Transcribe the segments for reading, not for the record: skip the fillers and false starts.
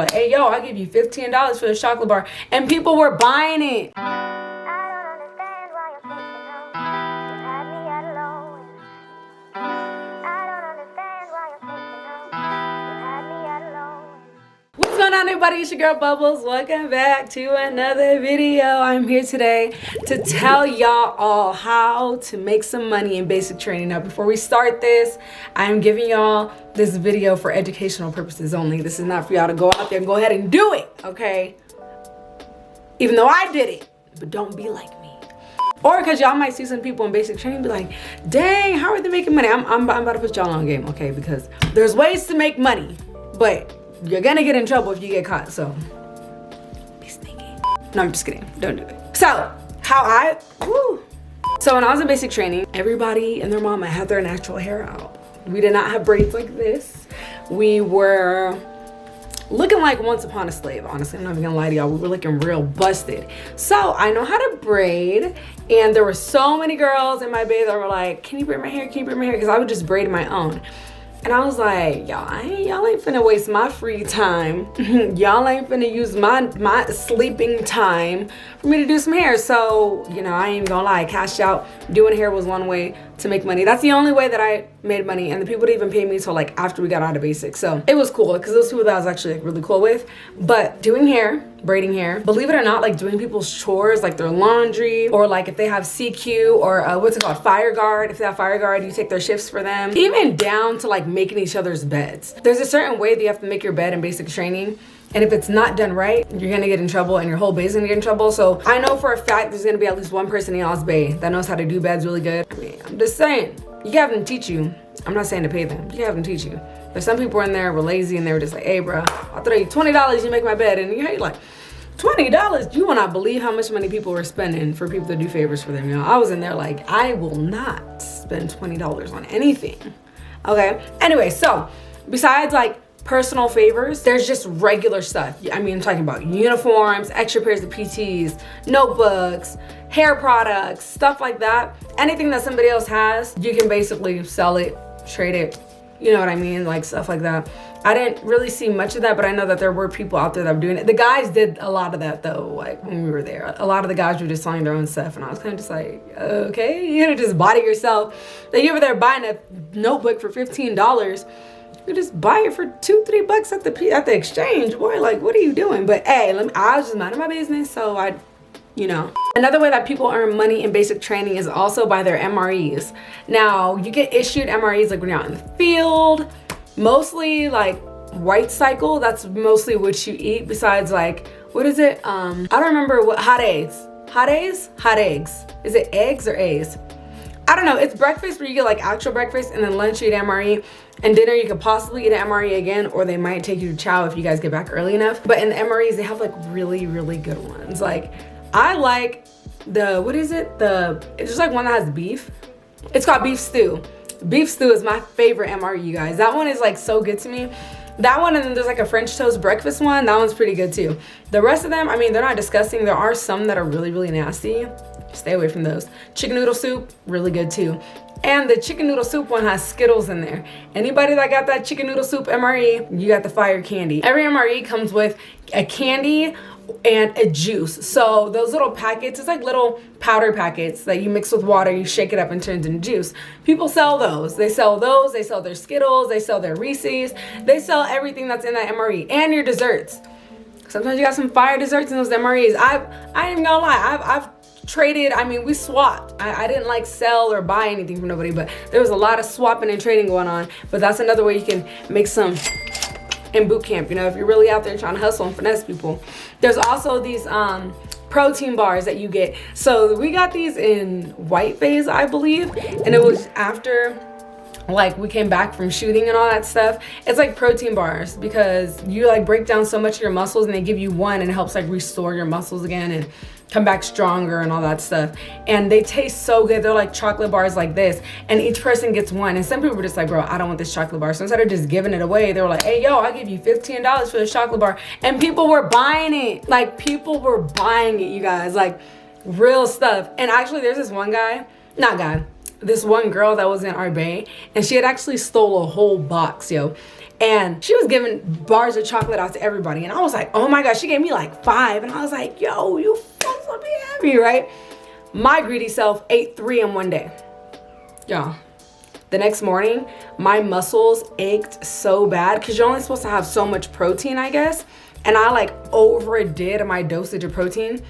Like, hey, yo, I give you $15 for this chocolate bar. And people were buying it. What's going on, everybody? It's your girl Bubbles. Welcome back to another video. I'm here today to tell y'all all how to make some money in basic training. Now, before we start this, I'm giving y'all this video for educational purposes only. This is not for y'all to go out there and go ahead and do it, okay? Even though I did it, but don't be like me. Or because y'all might see some people in basic training and be like, dang, how are they making money? I'm about to put y'all on game, okay? Because there's ways to make money, but you're gonna get in trouble if you get caught, so be sneaky. No, I'm just kidding, don't do it. So, So when I was in basic training, everybody and their mama had their natural hair out. We did not have braids like this. We were looking like Once Upon a Slave, honestly. I'm not even gonna lie to y'all. We were looking real busted. So I know how to braid, and there were so many girls in my bay that were like, can you braid my hair? Can you braid my hair? Because I would just braid my own. And I was like, y'all ain't finna waste my free time. Y'all ain't finna use my sleeping time for me to do some hair. So, you know, I ain't even gonna lie, cash out. Doing hair was one way to make money. That's the only way that I made money. And the people didn't even pay me until like after we got out of basic. So it was cool because those people that I was actually like really cool with. But doing hair, braiding hair, believe it or not, like doing people's chores, like their laundry, or like if they have CQ or what's it called, fire guard. If they have fire guard, you take their shifts for them. Even down to like making each other's beds. There's a certain way that you have to make your bed in basic training. And if it's not done right, you're gonna get in trouble and your whole bay's gonna get in trouble. So I know for a fact there's gonna be at least one person in y'all's bay that knows how to do beds really good. I mean, I'm just saying, you can have them teach you. I'm not saying to pay them, you can have them teach you. There's some people in there were lazy and they were just like, hey bro, I'll throw you $20, you make my bed. And you're like, $20? You will not believe how much money people were spending for people to do favors for them. You know, I was in there like, I will not spend $20 on anything. Okay, anyway, so besides like personal favors, there's just regular stuff. I mean, I'm talking about uniforms, extra pairs of PTs, notebooks, hair products, stuff like that. Anything that somebody else has, you can basically sell it, trade it, you know what I mean? Like stuff like that. I didn't really see much of that, but I know that there were people out there that were doing it. The guys did a lot of that though, like when we were there. A lot of the guys were just selling their own stuff, and I was kind of just like, okay, you gotta just buy it yourself. Like you were there buying a notebook for $15. You just buy it for $2-3 at the exchange, boy. Like, what are you doing? But hey, I was just minding my business, so you know. Another way that people earn money in basic training is also by their MREs. Now, you get issued MREs like when you're out in the field, mostly like white cycle. That's mostly what you eat. Besides, like, what is it? I don't remember what hot eggs. Hot eggs. Is it eggs or A's? I don't know. It's breakfast where you get like actual breakfast, and then lunch you eat MRE, and dinner you could possibly eat an MRE again, or they might take you to chow if you guys get back early enough. But in the MREs, they have like really, really good ones. Like I like the, what is it? It's just like one that has beef. It's called beef stew. Beef stew is my favorite MRE, you guys. That one is like so good to me. That one, and then there's like a French toast breakfast one. That one's pretty good too. The rest of them, I mean, they're not disgusting. There are some that are really, really nasty. Stay away from those. Chicken noodle soup, really good too. And the chicken noodle soup one has Skittles in there. Anybody that got that chicken noodle soup MRE, you got the fire candy. Every MRE comes with a candy and a juice. So those little packets, it's like little powder packets that you mix with water, you shake it up and turns into juice. People sell those. They sell those, they sell their Skittles, they sell their Reese's, they sell everything that's in that MRE and your desserts. Sometimes you got some fire desserts in those MREs. I ain't even gonna lie, I've traded, I mean, we swapped. I didn't like sell or buy anything from nobody, but there was a lot of swapping and trading going on. But that's another way you can make some in boot camp, you know, if you're really out there trying to hustle and finesse people. There's also these protein bars that you get. So we got these in white phase, I believe, and it was after like we came back from shooting and all that stuff. It's like protein bars because you like break down so much of your muscles, and they give you one and it helps like restore your muscles again and come back stronger and all that stuff. And they taste so good. They're like chocolate bars like this, and each person gets one. And some people were just like, bro, I don't want this chocolate bar. So instead of just giving it away, they were like, hey, yo, I give you $15 for this chocolate bar. And people were buying it. Like people were buying it, you guys, like real stuff. And actually there's this one guy, this one girl that was in our bay, and she had actually stole a whole box, yo. And she was giving bars of chocolate out to everybody. And I was like, oh my gosh, she gave me like 5. And I was like, yo, you fucks with me heavy, right? My greedy self ate 3 in one day. Y'all, the next morning, my muscles ached so bad because you're only supposed to have so much protein, I guess. And I like overdid my dosage of protein.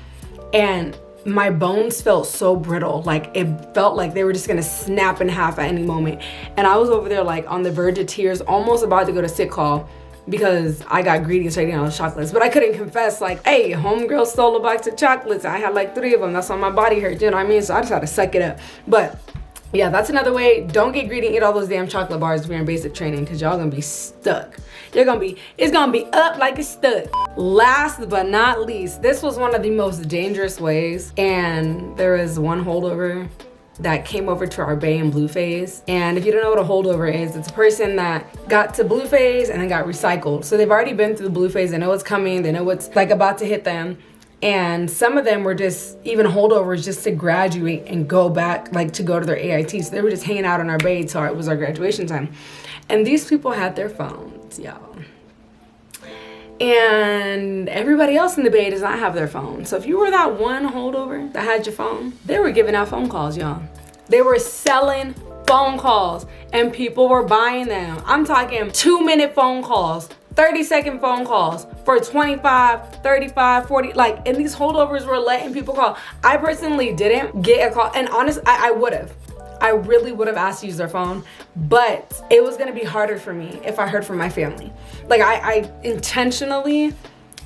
And my bones felt so brittle. Like it felt like they were just gonna snap in half at any moment. And I was over there like on the verge of tears, almost about to go to sick call because I got greedy and started eating all the chocolates. But I couldn't confess like, hey, homegirl stole a box of chocolates. I had like 3 of them. That's why my body hurt, you know what I mean? So I just had to suck it up. But yeah, that's another way. Don't get greedy and eat all those damn chocolate bars if you're in basic training because y'all gonna be stuck. It's gonna be up like it's stuck. Last but not least, this was one of the most dangerous ways. And there was one holdover that came over to our bay in blue phase. And if you don't know what a holdover is, it's a person that got to blue phase and then got recycled. So they've already been through the blue phase. They know what's coming. They know what's like about to hit them. And some of them were just even holdovers just to graduate and go back, like to go to their AIT. So they were just hanging out on our bay till it was our graduation time. And these people had their phones, y'all. And everybody else in the bay does not have their phone. So if you were that one holdover that had your phone, they were giving out phone calls, y'all. They were selling phone calls and people were buying them. I'm talking 2-minute phone calls, 30-second phone calls for 25, 35, 40, like, and these holdovers were letting people call. I personally didn't get a call, and honestly, I would have. I really would have asked to use their phone, but it was gonna be harder for me if I heard from my family. Like, I intentionally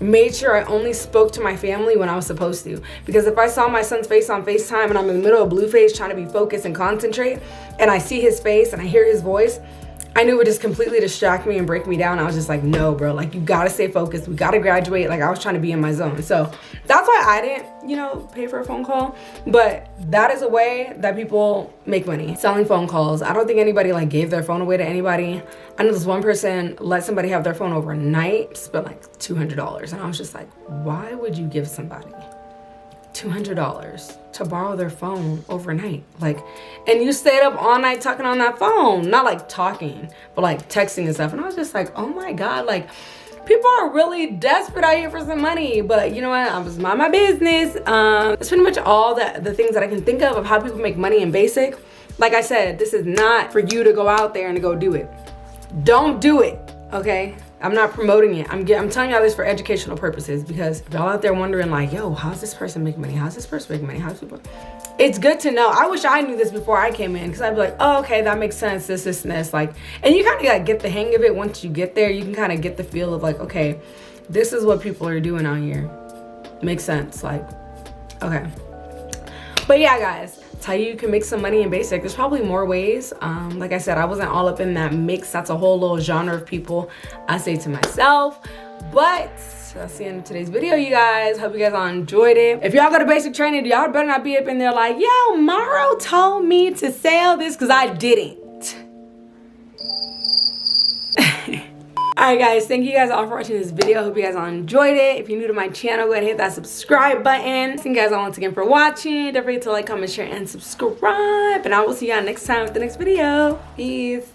made sure I only spoke to my family when I was supposed to. Because if I saw my son's face on FaceTime and I'm in the middle of blue phase trying to be focused and concentrate, and I see his face and I hear his voice, I knew it would just completely distract me and break me down. I was just like, no, bro, like you gotta stay focused. We gotta graduate. Like I was trying to be in my zone. So that's why I didn't, you know, pay for a phone call. But that is a way that people make money, selling phone calls. I don't think anybody like gave their phone away to anybody. I know this one person let somebody have their phone overnight, spent like $200. And I was just like, why would you give somebody $200 to borrow their phone overnight? Like, and you stayed up all night talking on that phone, not like talking, but like texting and stuff. And I was just like, oh my God, like people are really desperate out here for some money. But you know what, I was mind my business. That's pretty much all the things that I can think of how people make money in basic. Like I said, this is not for you to go out there and to go do it. Don't do it, okay? I'm not promoting it. I'm telling y'all this for educational purposes, because if y'all out there wondering like, yo, how's this person make money? How's this person make money? How's people? It's good to know. I wish I knew this before I came in, because I'd be like, oh, okay, that makes sense, this, and this. Like, and you kind of like get the hang of it once you get there. You can kind of get the feel of like, okay, this is what people are doing out here. Makes sense, like, okay. But yeah, guys, that's how you can make some money in basic. There's probably more ways. Like I said, I wasn't all up in that mix. That's a whole little genre of people, I say to myself. But that's the end of today's video, you guys. Hope you guys all enjoyed it. If y'all go to basic training, y'all better not be up in there like, yo, Maro told me to sell this, because I didn't. Alright guys, thank you guys all for watching this video. Hope you guys all enjoyed it. If you're new to my channel, go ahead and hit that subscribe button. Thank you guys all once again for watching. Don't forget to like, comment, share, and subscribe. And I will see y'all next time with the next video. Peace.